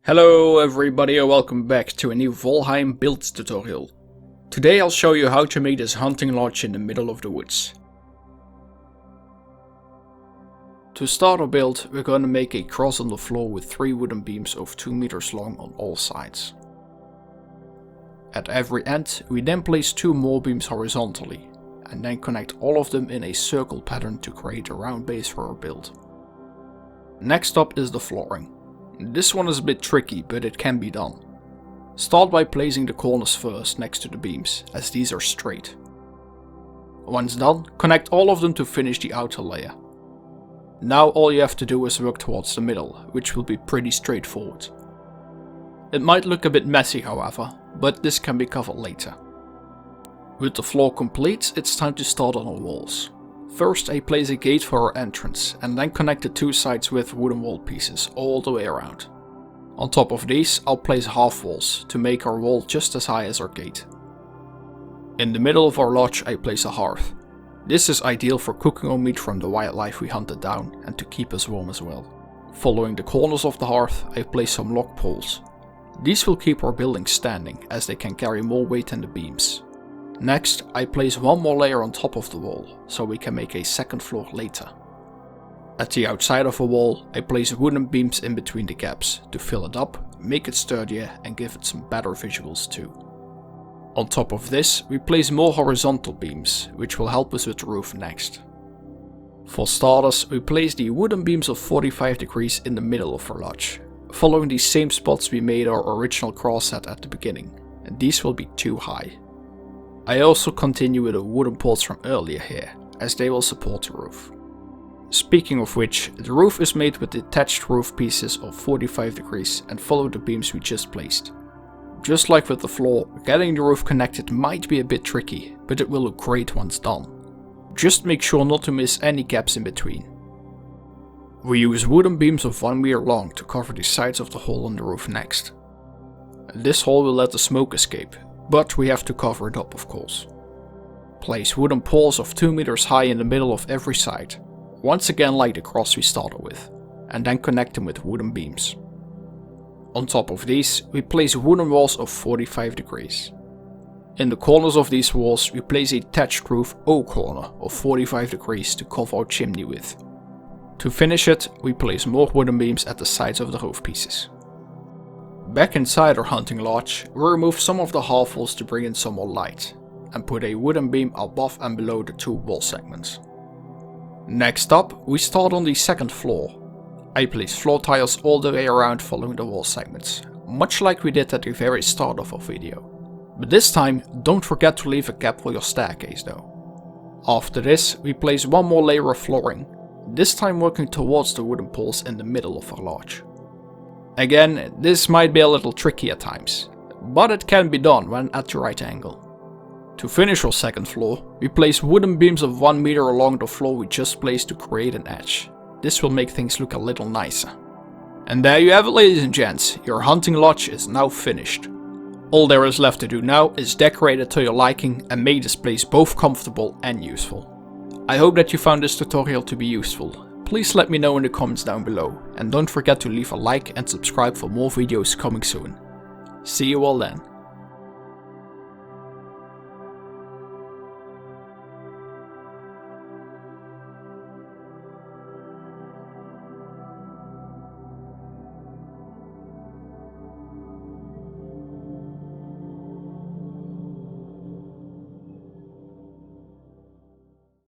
Hello everybody and welcome back to a new Valheim build tutorial. Today I'll show you how to make this hunting lodge in the middle of the woods. To start our build, we're going to make a cross on the floor with 3 wooden beams of 2 meters long on all sides. At every end, we then place 2 more beams horizontally, and then connect all of them in a circle pattern to create a round base for our build. Next up is the flooring. This one is a bit tricky, but it can be done. Start by placing the corners first next to the beams, as these are straight. Once done, connect all of them to finish the outer layer. Now all you have to do is work towards the middle, which will be pretty straightforward. It might look a bit messy however, but this can be covered later. With the floor complete, it's time to start on our walls. First I place a gate for our entrance and then connect the 2 sides with wooden wall pieces all the way around. On top of these I'll place half walls to make our wall just as high as our gate. In the middle of our lodge I place a hearth. This is ideal for cooking our meat from the wildlife we hunted down and to keep us warm as well. Following the corners of the hearth I place some log poles. These will keep our building standing as they can carry more weight than the beams. Next, I place 1 more layer on top of the wall, so we can make a second floor later. At the outside of a wall, I place wooden beams in between the gaps to fill it up, make it sturdier and give it some better visuals too. On top of this, we place more horizontal beams, which will help us with the roof next. For starters, we place the wooden beams of 45 degrees in the middle of our lodge, following the same spots we made our original cross at the beginning, and these will be too high. I also continue with the wooden poles from earlier here, as they will support the roof. Speaking of which, the roof is made with detached roof pieces of 45 degrees and follow the beams we just placed. Just like with the floor, getting the roof connected might be a bit tricky, but it will look great once done. Just make sure not to miss any gaps in between. We use wooden beams of 1 meter long to cover the sides of the hole on the roof next. This hole will let the smoke escape, but we have to cover it up of course. Place wooden poles of 2 meters high in the middle of every side, once again like the cross we started with, and then connect them with wooden beams. On top of these, we place wooden walls of 45 degrees. In the corners of these walls we place a thatched roof O-corner of 45 degrees to cover our chimney with. To finish it, we place more wooden beams at the sides of the roof pieces. Back inside our hunting lodge, we remove some of the half walls to bring in some more light, and put a wooden beam above and below the 2 wall segments. Next up, we start on the second floor. I place floor tiles all the way around following the wall segments, much like we did at the very start of our video. But this time, don't forget to leave a gap for your staircase though. After this, we place 1 more layer of flooring, this time working towards the wooden poles in the middle of our lodge. Again, this might be a little tricky at times, but it can be done when at the right angle. To finish our second floor, we place wooden beams of 1 meter along the floor we just placed to create an edge. This will make things look a little nicer. And there you have it, ladies and gents, your hunting lodge is now finished. All there is left to do now is decorate it to your liking and make this place both comfortable and useful. I hope that you found this tutorial to be useful. Please let me know in the comments down below, and don't forget to leave a like and subscribe for more videos coming soon. See you all then.